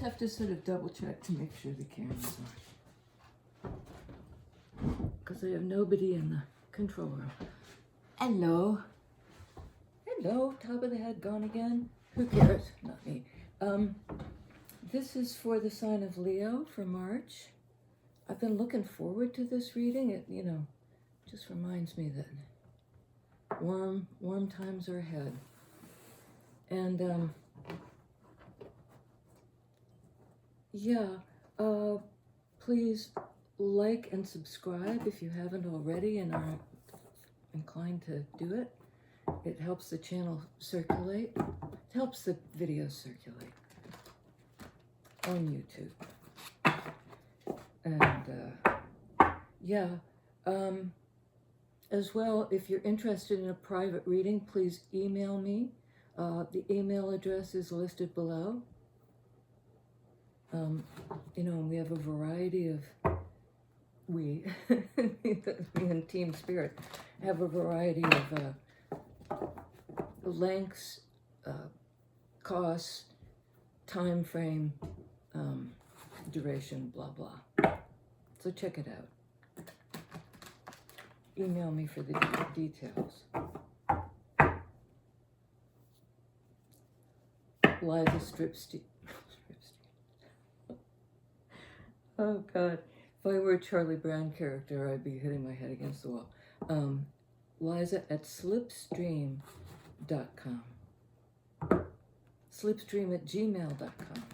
have to sort of double check to make sure the camera's on. Because I have nobody in the control room. Hello. Hello, top of the head gone again? Who cares? Not me. This is for the sign of Leo for March. I've been looking forward to this reading. It, just reminds me that warm times are ahead. And, please like and subscribe if you haven't already and are inclined to do it. It helps the channel circulate. It helps the videos circulate on YouTube. And, as well, if you're interested in a private reading, please email me. The email address is listed below. We have a variety of, me and Team Spirit, have a variety of lengths, costs, time frame, duration, blah, blah. So check it out. Email me for the details. Lizaslipstream. Oh God, if I were a Charlie Brown character, I'd be hitting my head against the wall. Liza at slipstream.com. Slipstream@gmail.com.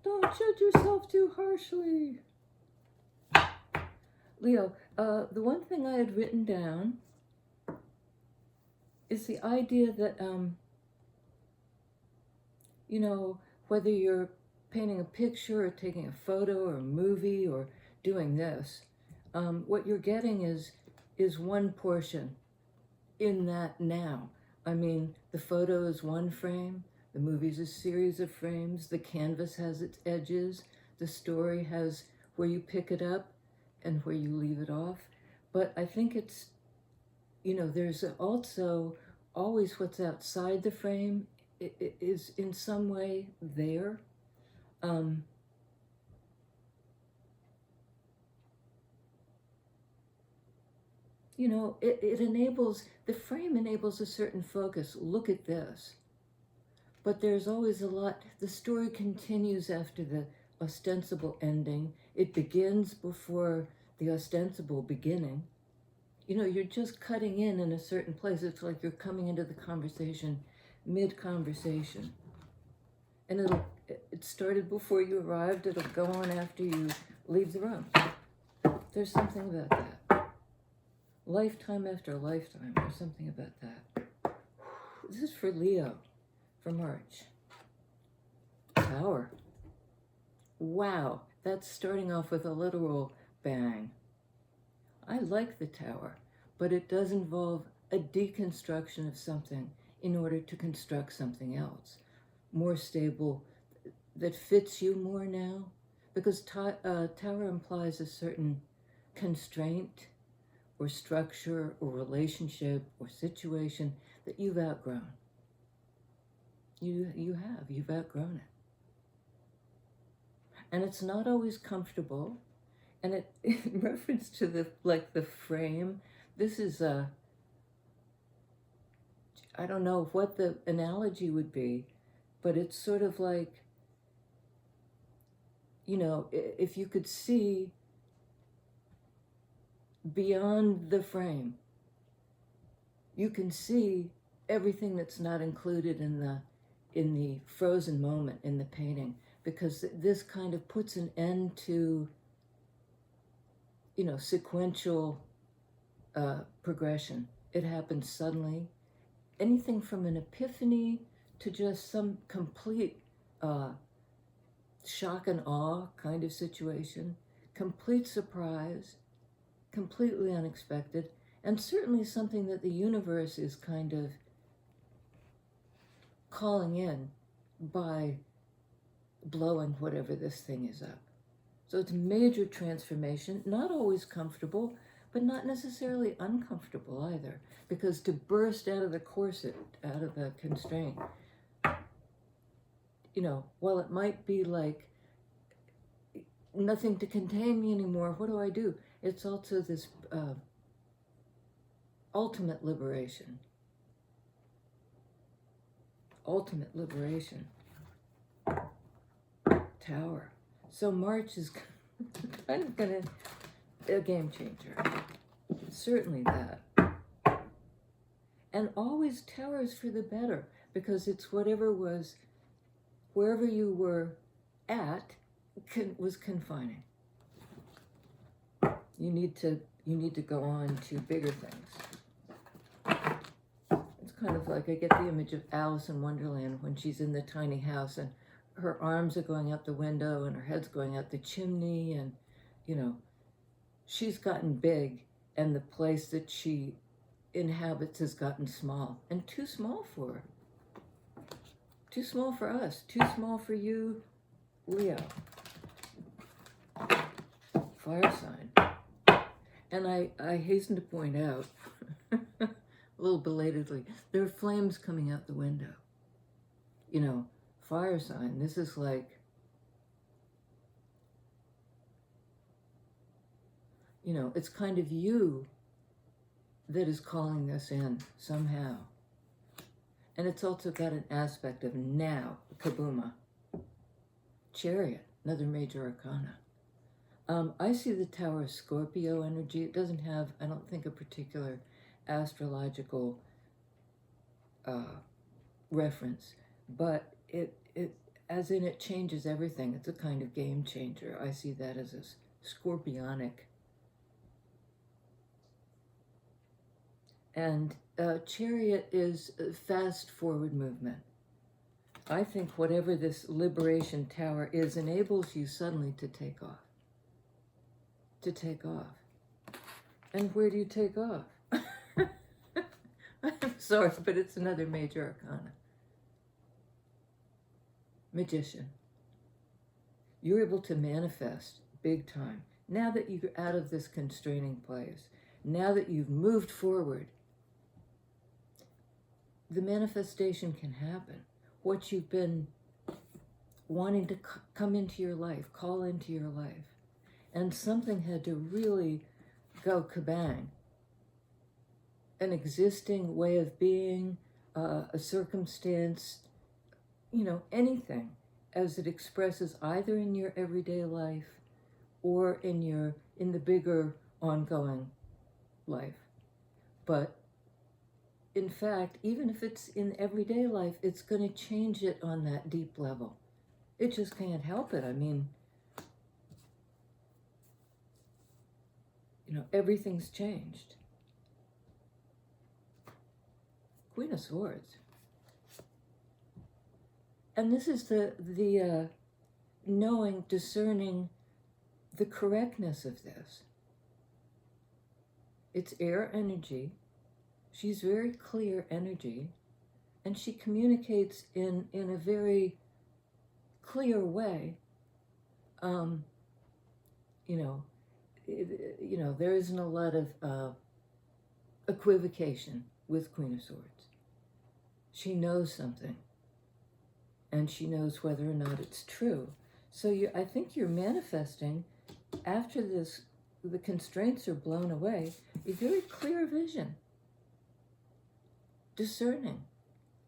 Don't judge yourself too harshly. Leo, the one thing I had written down is the idea that, whether you're painting a picture or taking a photo or a movie or doing this, what you're getting is one portion in that now. I mean, the photo is one frame, the movie's a series of frames, the canvas has its edges, the story has where you pick it up and where you leave it off. But I think it's, there's also always what's outside the frame is in some way there. It enables, the frame enables a certain focus. Look at this. But there's always a lot, the story continues after the ostensible ending. It begins before the ostensible beginning. You're just cutting in a certain place. It's like you're coming into the conversation, mid-conversation. And it started before you arrived. It'll go on after you leave the room. There's something about that. Lifetime after lifetime, there's something about that. This is for Leo, for March. Tower. Wow, that's starting off with a literal bang. I like the Tower, but it does involve a deconstruction of something in order to construct something else, more stable, that fits you more now, because Tower implies a certain constraint or structure or relationship or situation that you've outgrown. You've outgrown it. And it's not always comfortable. And in reference to the frame, this is I don't know what the analogy would be, but it's sort of like, if you could see beyond the frame, you can see everything that's not included in the frozen moment in the painting, because this kind of puts an end to sequential progression. It happens suddenly. Anything from an epiphany to just some complete shock and awe kind of situation, complete surprise, completely unexpected, and certainly something that the universe is kind of calling in by blowing whatever this thing is up. So it's major transformation, not always comfortable, but not necessarily uncomfortable either, because to burst out of the corset, out of the constraint, while it might be like nothing to contain me anymore, what do I do? It's also this ultimate liberation. Ultimate liberation. Tower. So March is kind of going to a game changer. Certainly that. And always towers for the better, because it's whatever was, wherever you were at, was confining. You need to go on to bigger things. It's kind of like, I get the image of Alice in Wonderland when she's in the tiny house and her arms are going out the window and her head's going out the chimney, and she's gotten big and the place that she inhabits has gotten small, and too small for her. Too small for us, too small for you, Leo. Fire sign. And I hasten to point out, a little belatedly, there are flames coming out the window. Fire sign, this is like, it's kind of you that is calling this in somehow. And it's also got an aspect of now, kabooma. Chariot, another major arcana. I see the Tower of Scorpio energy. It doesn't have, I don't think, a particular astrological reference, but it as in it changes everything. It's a kind of game changer. I see that as a scorpionic. And Chariot is fast forward movement. I think whatever this liberation tower is enables you suddenly to take off. To take off. And where do you take off? I'm sorry, but it's another major arcana. Magician. You're able to manifest big time. Now that you're out of this constraining place, now that you've moved forward, the manifestation can happen. What you've been wanting to come into your life, call into your life. And something had to really go kabang. An existing way of being, a circumstance, anything, as it expresses either in your everyday life or in the bigger ongoing life. But in fact, even if it's in everyday life, it's going to change it on that deep level. It just can't help it. I mean, everything's changed. Queen of Swords. And this is the knowing, discerning the correctness of this. It's air energy. She's very clear energy, and she communicates in a very clear way. There isn't a lot of equivocation with Queen of Swords. She knows something, and she knows whether or not it's true. So I think you're manifesting, after this, the constraints are blown away, a very clear vision. Discerning.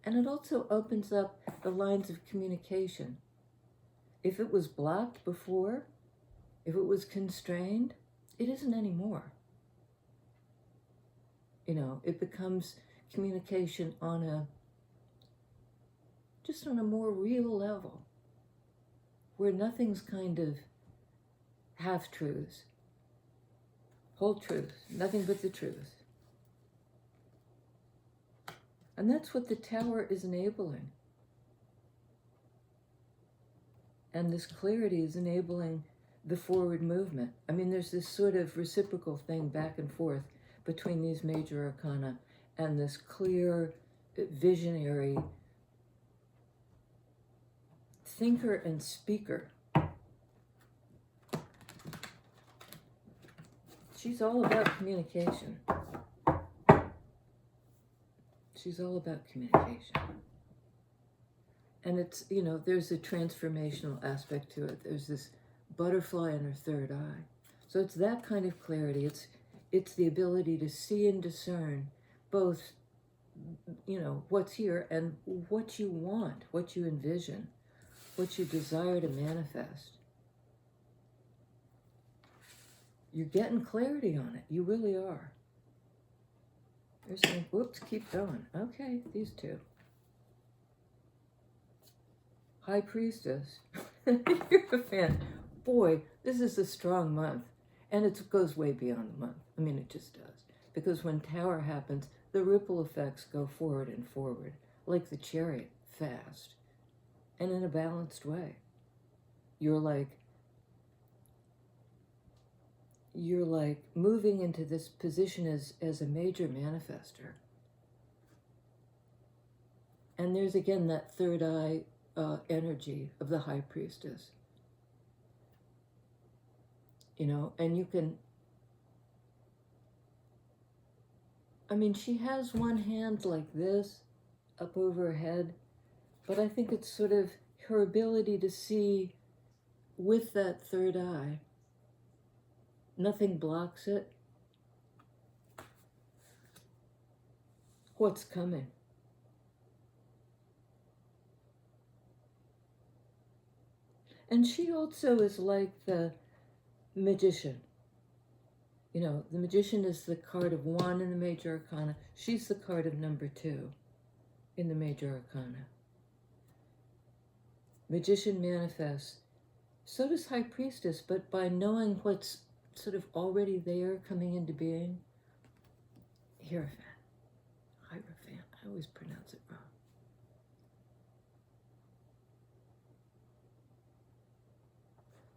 And it also opens up the lines of communication. If it was blocked before, if it was constrained, it isn't anymore. It becomes communication just on a more real level, where nothing's kind of half-truths, whole truth, nothing but the truth. And that's what the tower is enabling. And this clarity is enabling the forward movement. I mean, there's this sort of reciprocal thing back and forth between these major arcana and this clear, visionary thinker and speaker. She's all about communication. She's all about communication. And it's, you know, there's a transformational aspect to it. There's this butterfly in her third eye. So it's that kind of clarity. It's the ability to see and discern both, you know, what's here and what you want, what you envision, what you desire to manifest. You're getting clarity on it. You really are. They're saying, whoops, keep going. Okay, these two. High Priestess. You're a fan. Boy, this is a strong month. And it goes way beyond the month. I mean, it just does. Because when Tower happens, the ripple effects go forward and forward, like the chariot, fast, and in a balanced way. You're like moving into this position as a major manifester. And there's again that third eye energy of the High Priestess. You know, and you can, I mean, she has one hand like this up over her head, but I think it's sort of her ability to see with that third eye. Nothing blocks it. What's coming? And she also is like the Magician. You know, the Magician is the card of 1 in the Major Arcana. She's the card of number 2 in the Major Arcana. Magician manifests. So does High Priestess, but by knowing what's sort of already there coming into being. Hierophant. Hierophant. I always pronounce it wrong.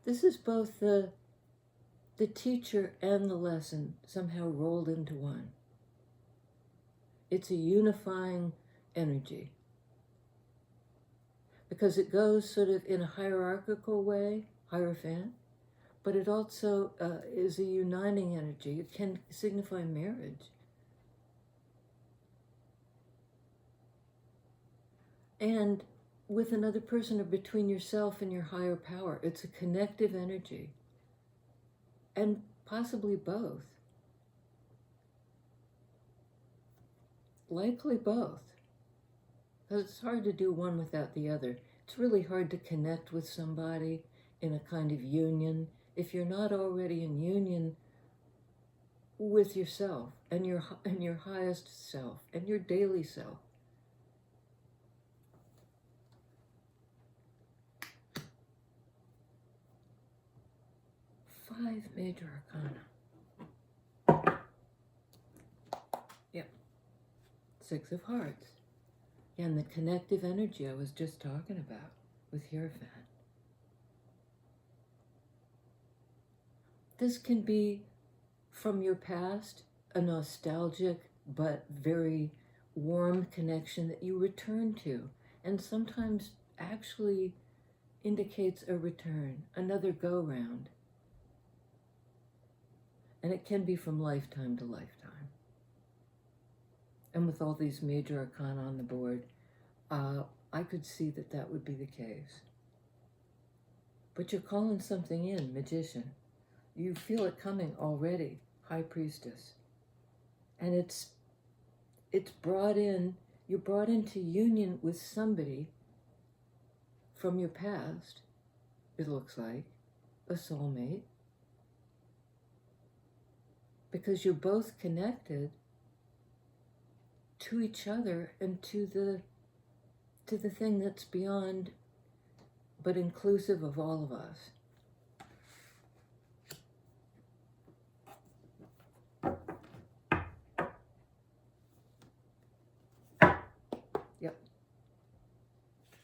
This is both the teacher and the lesson somehow rolled into one. It's a unifying energy. Because it goes sort of in a hierarchical way, Hierophant, but it also is a uniting energy. It can signify marriage. And with another person or between yourself and your higher power. It's a connective energy. And possibly both. Likely both. Because it's hard to do one without the other. It's really hard to connect with somebody in a kind of union if you're not already in union with yourself and your highest self and your daily self. Five major arcana. Yep. 6 of hearts. And the connective energy I was just talking about with Hierophant. This can be from your past, a nostalgic but very warm connection that you return to, and sometimes actually indicates a return, another go-round. And it can be from lifetime to lifetime. And with all these major arcana on the board, I could see that that would be the case. But you're calling something in, Magician. You feel it coming already, High Priestess. And it's brought in, you're brought into union with somebody from your past, it looks like, a soulmate. Because you're both connected to each other and to the thing that's beyond but inclusive of all of us. Yep.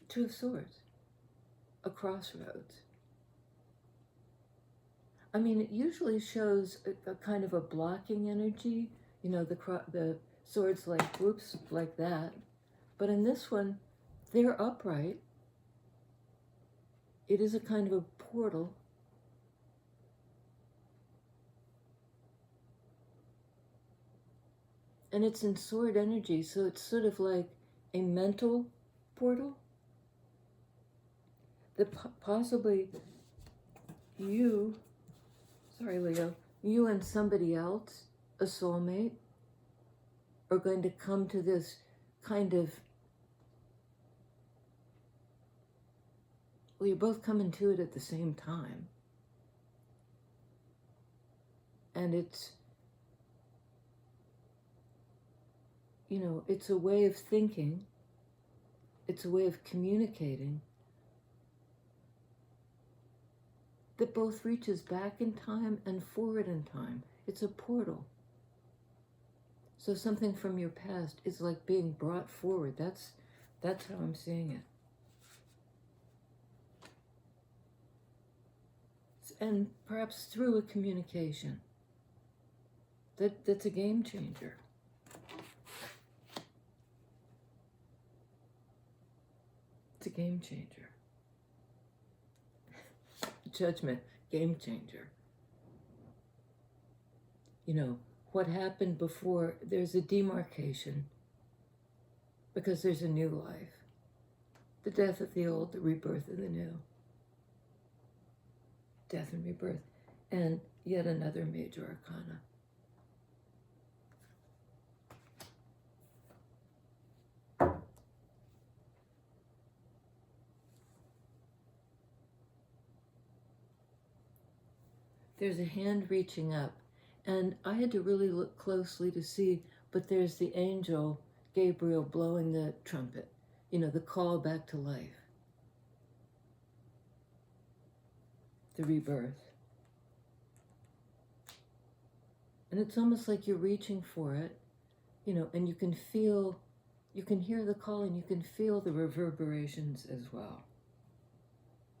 2 of Swords. A crossroads. I mean, it usually shows a kind of a blocking energy, you know, the swords like, whoops, like that. But in this one, they're upright. It is a kind of a portal. And it's in sword energy, so it's sort of like a mental portal. that possibly you, sorry Leo, you and somebody else, a soulmate, are going to come to this kind of, well, you're both coming to it at the same time. And it's, you know, it's a way of thinking, it's a way of communicating that both reaches back in time and forward in time. It's a portal. So something from your past is like being brought forward. That's how I'm seeing it. And perhaps through a communication. That's a game changer. It's a game changer. Judgment, game changer. You know, what happened before, there's a demarcation because there's a new life. The death of the old, the rebirth of the new. Death and rebirth. And yet another major arcana. There's a hand reaching up, and I had to really look closely to see, but there's the angel Gabriel blowing the trumpet, you know, the call back to life, the rebirth. And it's almost like you're reaching for it, you know, and you can feel, you can hear the call and you can feel the reverberations as well.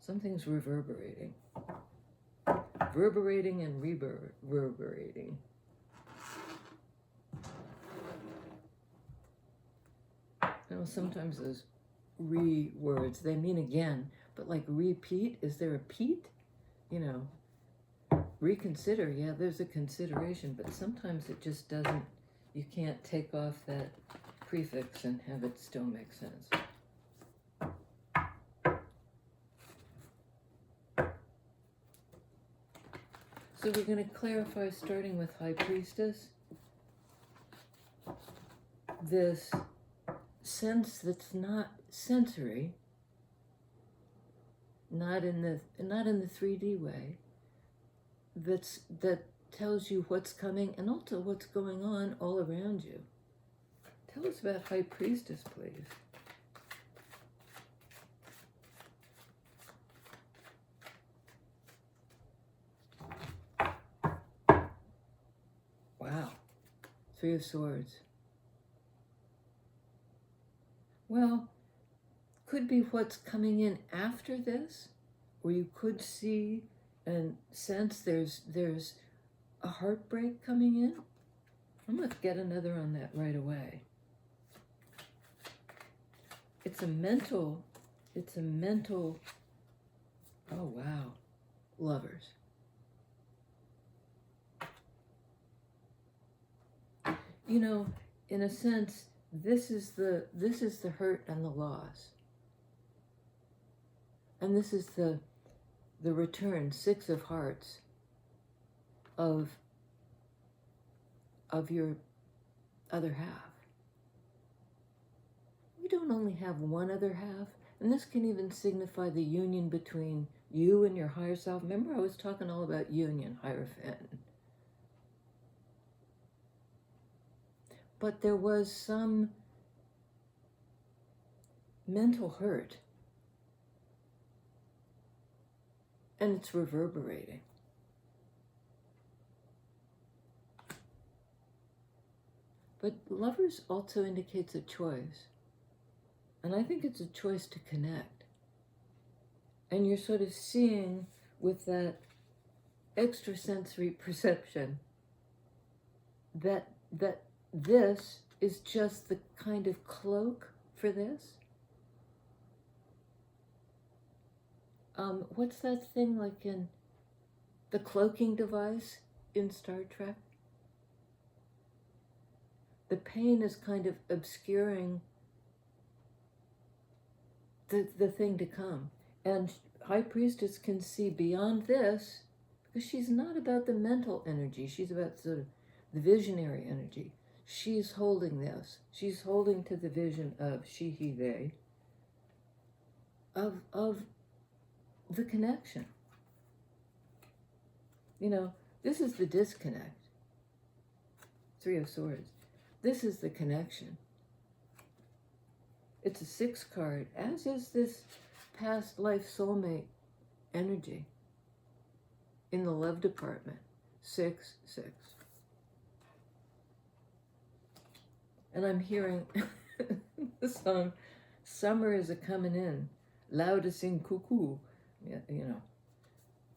Something's reverberating. Reverberating and reverberating. You know, sometimes those words, they mean again, but like repeat, is there a peat? You know, reconsider, yeah, there's a consideration, but sometimes it just doesn't, you can't take off that prefix and have it still make sense. So we're going to clarify, starting with High Priestess, this sense that's not sensory, not in the 3D way, that tells you what's coming and also what's going on all around you. Tell us about High Priestess, please. Wow. Three of Swords. Well, could be what's coming in after this, or you could see and sense there's a heartbreak coming in. I'm going to get another on that right away. It's a mental, oh wow, Lovers. You know, in a sense, this is the hurt and the loss. And this is the return, 6 of Hearts, of your other half. We don't only have one other half, and this can even signify the union between you and your higher self. Remember, I was talking all about union, Hierophant. But there was some mental hurt, and it's reverberating. But Lovers also indicates a choice, and I think it's a choice to connect. And you're sort of seeing with that extrasensory perception that this is just the kind of cloak for this. What's that thing like in the cloaking device in Star Trek? The pain is kind of obscuring the thing to come. And High Priestess can see beyond this, because she's not about the mental energy. She's about sort of the visionary energy. She's holding this. She's holding to the vision of she, he, they, of the connection. You know, this is the disconnect. Three of Swords. This is the connection. It's a 6 card, as is this past life soulmate energy in the love department. 6, 6. And I'm hearing the song, Summer is a Coming In, loud to sing cuckoo. Yeah, you know,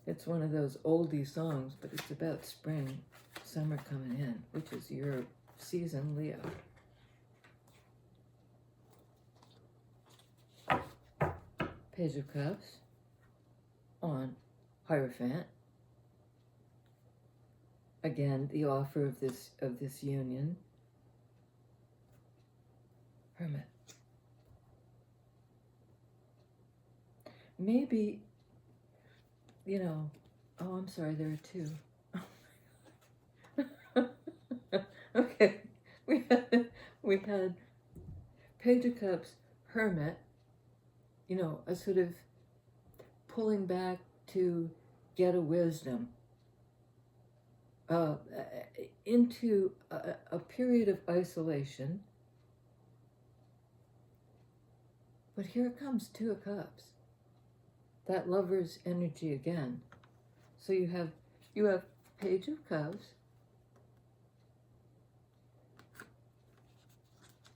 it's one of those oldie songs, but it's about spring, summer coming in, which is your season, Leo. Page of Cups on Hierophant. Again, the offer of this union. Hermit. Maybe, you know, oh, I'm sorry, there are 2. Okay, we had Page of Cups, Hermit, you know, a sort of pulling back to get a wisdom into a period of isolation. But here it comes, 2 of Cups. That lover's energy again. So you have Page of Cups,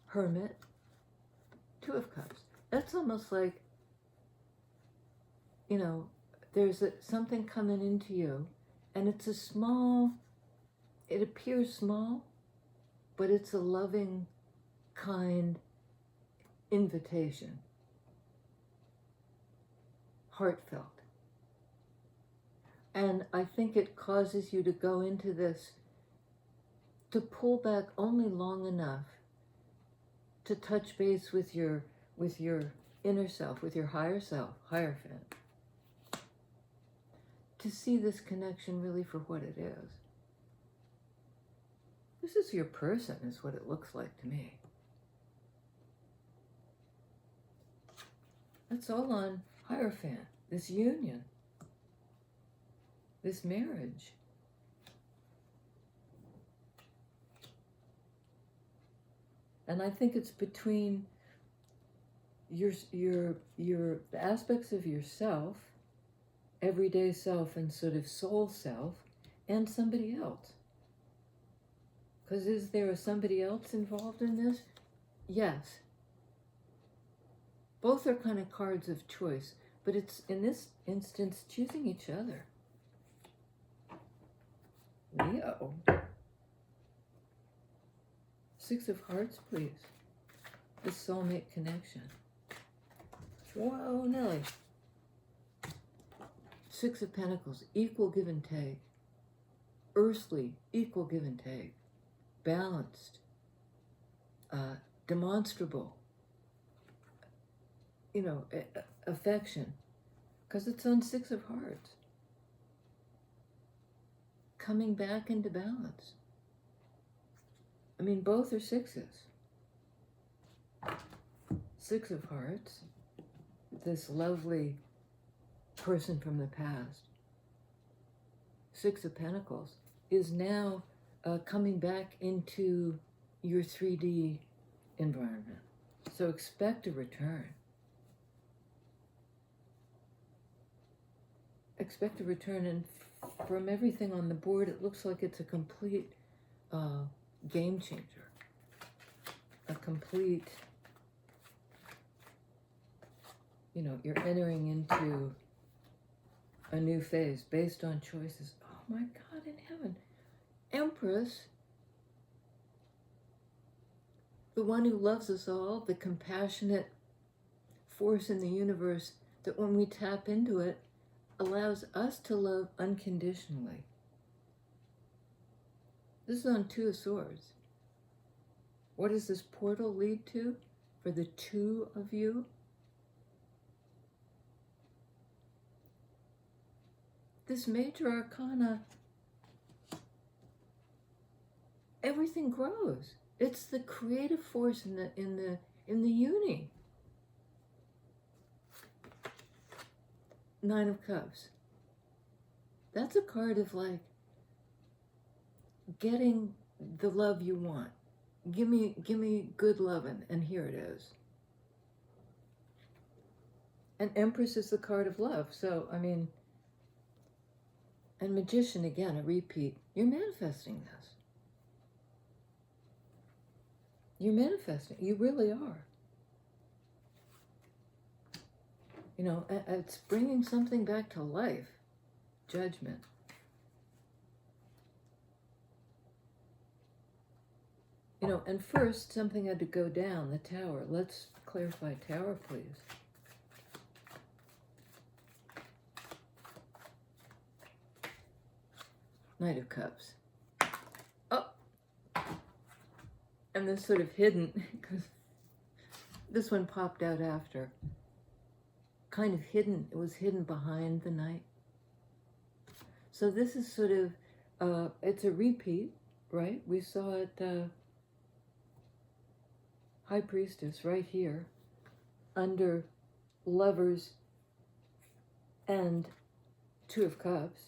Hermit, 2 of Cups. That's almost like, you know, there's something coming into you, and it's a small, it appears small, but it's a loving, kind invitation. Heartfelt. And I think it causes you to go into this, to pull back only long enough to touch base with your inner self, with your higher self, Hierophant, to see this connection really for what it is. This is your person, is what it looks like to me. That's all on Hierophant, this union, this marriage. And I think it's between your aspects of yourself, everyday self and sort of soul self, and somebody else. Because is there a somebody else involved in this? Yes. Both are kind of cards of choice, but it's, in this instance, choosing each other. Leo. 6 of Hearts, please. The soulmate connection. Whoa, Nelly. 6 of Pentacles, equal give and take. Earthly, equal give and take. Balanced. Demonstrable. You know, affection. Because it's on 6 of Hearts. Coming back into balance. I mean, both are 6s. 6 of Hearts, this lovely person from the past. 6 of Pentacles is now coming back into your 3D environment. So expect a return. Expect a return, and from everything on the board, it looks like it's a complete game changer. A complete, you know, you're entering into a new phase based on choices. Oh my God in heaven. Empress, the one who loves us all, the compassionate force in the universe that when we tap into it, allows us to love unconditionally. This is on 2 of Swords. What does this portal lead to for the 2 of you? this major arcana, everything grows. It's the creative force in the uni. Nine of Cups. That's a card of like getting the love you want. Give me good loving, and here it is. And Empress is the card of love. So, I mean, and Magician, again, a repeat. You're manifesting this. You're manifesting. You really are. You know, it's bringing something back to life. Judgment. You know, and first, something had to go down, the Tower. Let's clarify Tower, please. Knight of Cups. Oh! And this sort of hidden, because this one popped out after. Kind of hidden, it was hidden behind the Knight. So this is sort of, it's a repeat, right? We saw it, High Priestess right here, under Lovers and Two of Cups.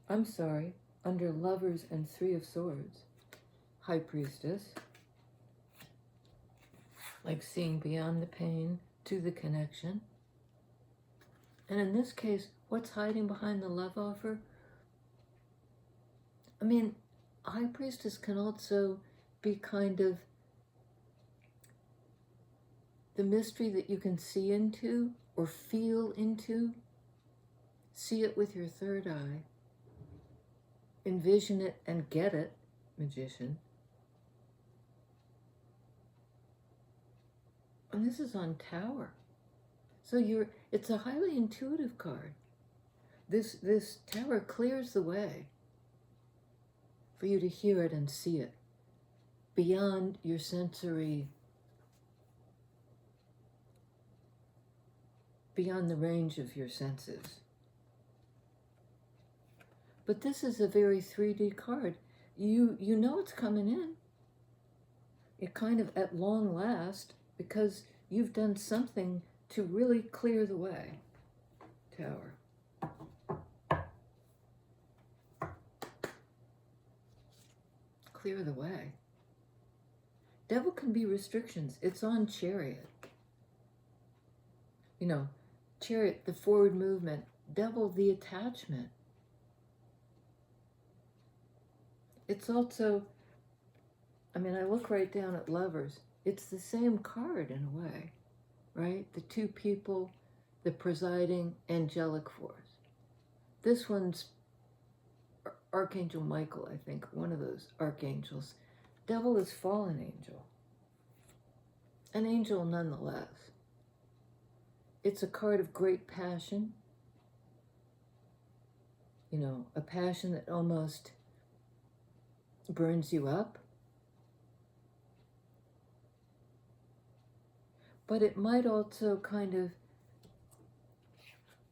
I'm sorry, under Lovers and Three of Swords, High Priestess. Like seeing beyond the pain to the connection. And in this case, what's hiding behind the love offer? I mean, High Priestess can also be kind of the mystery that you can see into or feel into. See it with your third eye. Envision it and get it, Magician. And this is on Tower. So it's a highly intuitive card. This Tower clears the way for you to hear it and see it beyond your sensory, beyond the range of your senses. But this is a very 3D card. You know it's coming in. It kind of at long last, because you've done something to really clear the way. Tower. Clear the way. Devil can be restrictions. It's on Chariot. You know, Chariot, the forward movement. Devil, the attachment. It's also, I mean, I look right down at Lovers. It's the same card in a way, right? The two people, the presiding angelic force. This one's Archangel Michael, I think, one of those archangels. Devil is fallen angel. An angel nonetheless. It's a card of great passion. You know, a passion that almost burns you up. But it might also kind of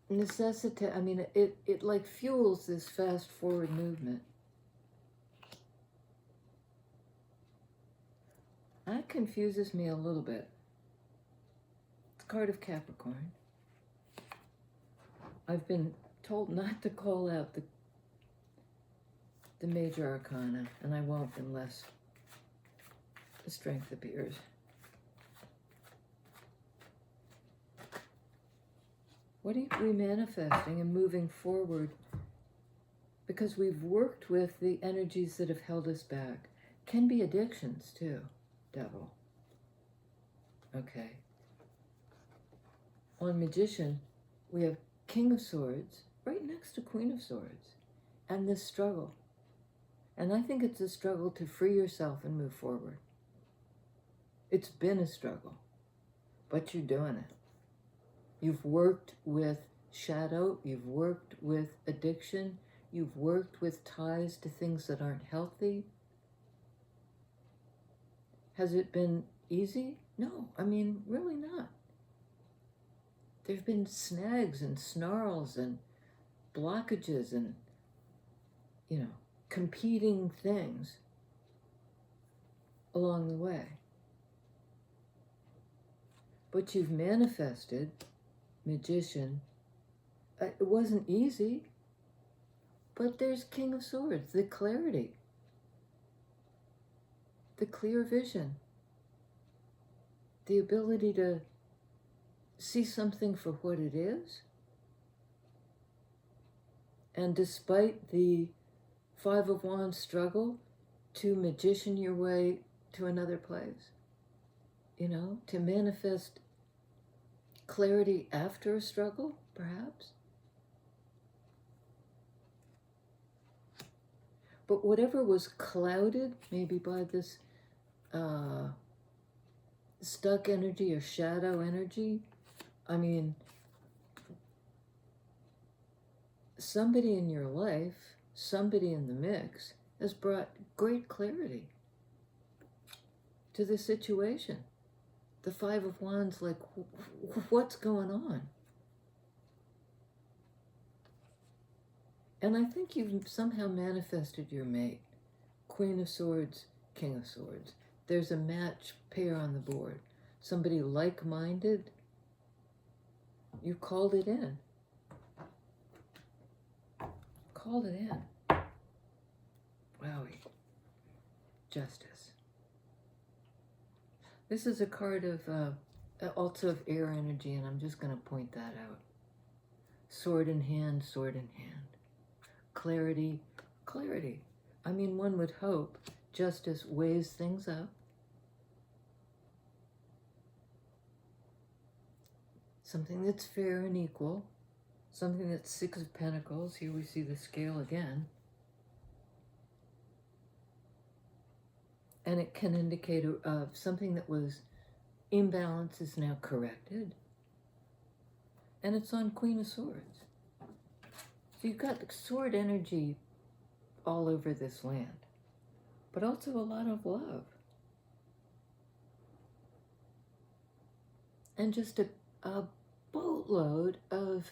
necessitate, I mean, it like fuels this fast forward movement. That confuses me a little bit. It's a card of Capricorn. I've been told not to call out the major arcana, and I won't unless the strength appears. What are we manifesting and moving forward? Because we've worked with the energies that have held us back. Can be addictions too, Devil. Okay. On Magician, we have King of Swords right next to Queen of Swords, and this struggle. And I think it's a struggle to free yourself and move forward. It's been a struggle, but you're doing it. You've worked with shadow, you've worked with addiction, you've worked with ties to things that aren't healthy. Has it been easy? No, I mean, really not. There have been snags and snarls and blockages and, competing things along the way. But you've manifested, Magician. It wasn't easy, but there's King of Swords, the clarity, the clear vision, the ability to see something for what it is. And despite the Five of Wands struggle, to magician your way to another place, to manifest clarity after a struggle, perhaps. But whatever was clouded, maybe by this stuck energy or shadow energy, I mean, somebody in your life, somebody in the mix, has brought great clarity to the situation. The Five of Wands, like, what's going on? And I think you've somehow manifested your mate. Queen of Swords, King of Swords. There's a match pair on the board. Somebody like-minded. You've called it in. Called it in. Wowie. Justice. This is a card of also of air energy, and I'm just going to point that out. Sword in hand, sword in hand. Clarity, clarity. I mean, one would hope justice weighs things up. Something that's fair and equal. Something that's Six of Pentacles. Here we see the scale again. And it can indicate something that was imbalanced is now corrected. And it's on Queen of Swords. So you've got sword energy all over this land, but also a lot of love. And just a boatload of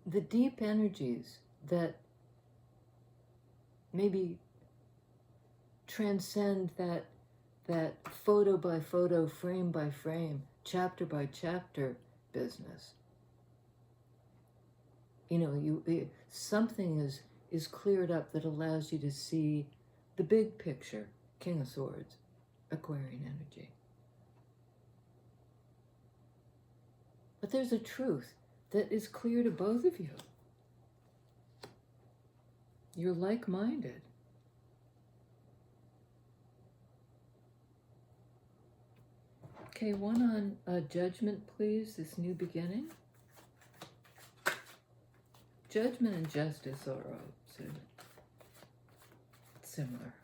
the deep energies that maybe transcend that photo by photo, frame by frame, chapter by chapter business. Something is cleared up that allows you to see the big picture. King of Swords, Aquarian energy. But there's a truth that is clear to both of you. You're like-minded. Okay, one on Judgment, please, this new beginning. Judgment and Justice are similar.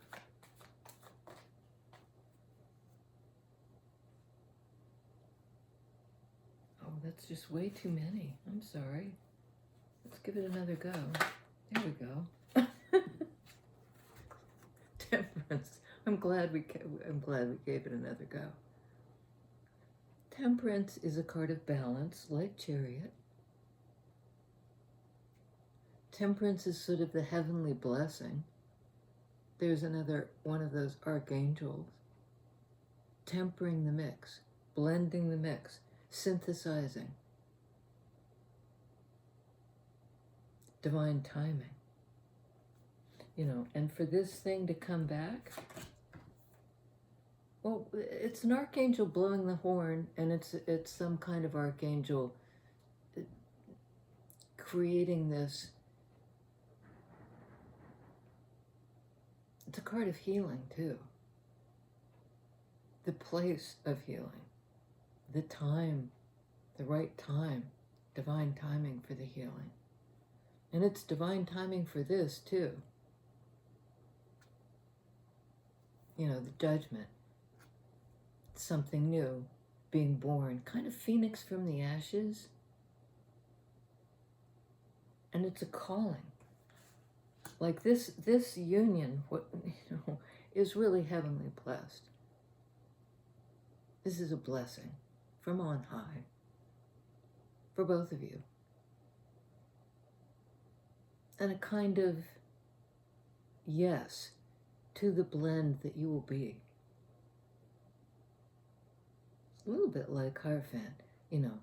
Oh, that's just way too many. I'm sorry. Let's give it another go. There we go. Temperance. I'm glad we gave it another go. Temperance is a card of balance, like Chariot. Temperance is sort of the heavenly blessing. There's another one of those archangels. Tempering the mix, blending the mix, synthesizing. Divine timing. And for this thing to come back, well, it's an archangel blowing the horn, and it's some kind of archangel creating this. It's a card of healing, too. The place of healing. The time, the right time. Divine timing for the healing. And it's divine timing for this, too. The judgment. Something new, being born. Kind of phoenix from the ashes. And it's a calling. Like this union, is really heavenly blessed. This is a blessing from on high for both of you. And a kind of yes to the blend that you will be. It's a little bit like Hierophant, you know,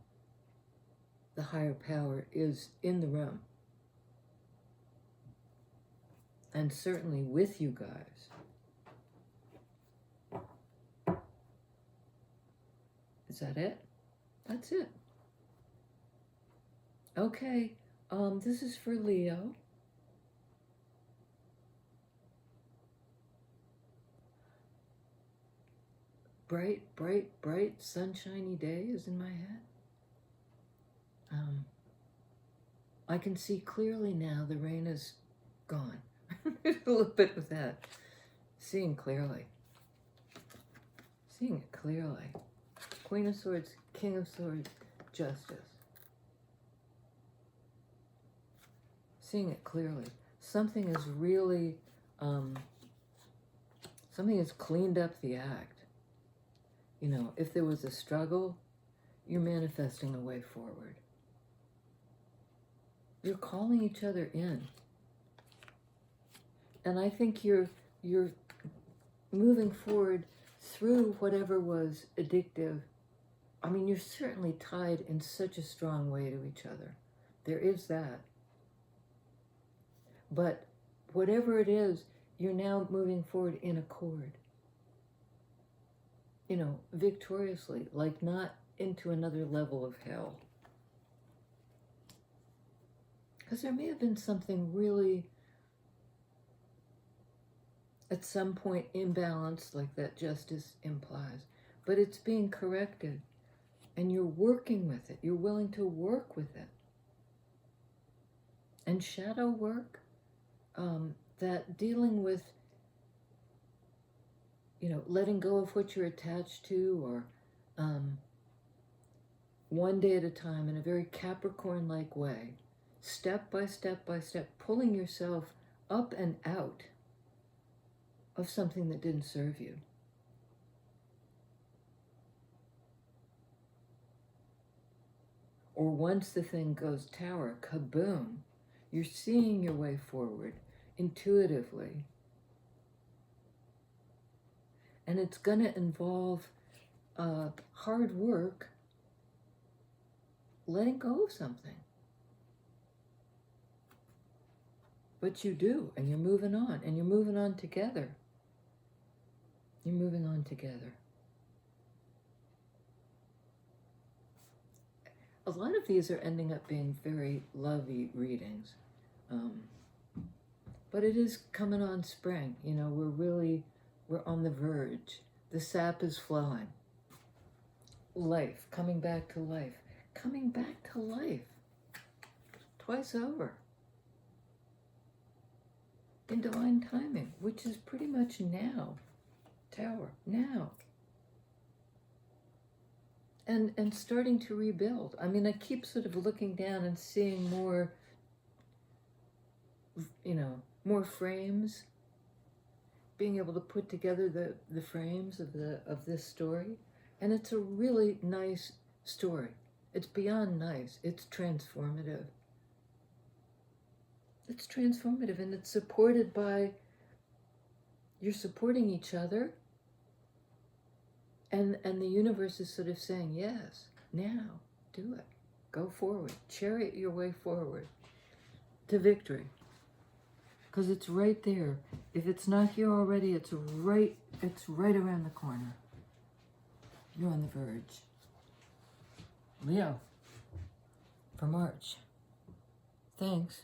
the higher power is in the room. And certainly with you guys. Is that it? That's it. Okay, this is for Leo. Bright, bright, bright, sunshiny day is in my head. I can see clearly now the rain is gone. A little bit of that. Seeing clearly. Seeing it clearly. Queen of Swords, King of Swords, Justice. Seeing it clearly. Something is really, something has cleaned up the act. You know, if there was a struggle, you're manifesting a way forward. You're calling each other in. And I think you're moving forward through whatever was addictive. I mean, you're certainly tied in such a strong way to each other. There is that. But whatever it is, you're now moving forward in accord. You know, victoriously, like not into another level of hell. Because there may have been something really, at some point, imbalanced, like that justice implies. But it's being corrected. And you're working with it. You're willing to work with it. And shadow work, that dealing with, you know, letting go of what you're attached to, or one day at a time in a very Capricorn-like way, step by step by step, pulling yourself up and out of something that didn't serve you. Or once the thing goes tower, kaboom, you're seeing your way forward intuitively. And it's going to involve hard work, letting go of something. But you do, and you're moving on, and you're moving on together. You're moving on together. A lot of these are ending up being very lovey readings. But it is coming on spring. You know, we're on the verge. The sap is flowing. Life, coming back to life. Coming back to life. Twice over. In divine timing, which is pretty much now. Tower, now. And starting to rebuild. I mean, I keep sort of looking down and seeing more, you know, more frames. Being able to put together the frames of this story. And it's a really nice story. It's beyond nice. It's transformative. It's transformative, and it's supported by, you're supporting each other, and the universe is sort of saying, yes, now, do it. Go forward. Chariot your way forward to victory. Because it's right there. If it's not here already, it's right around the corner. You're on the verge. Leo, for March. Thanks.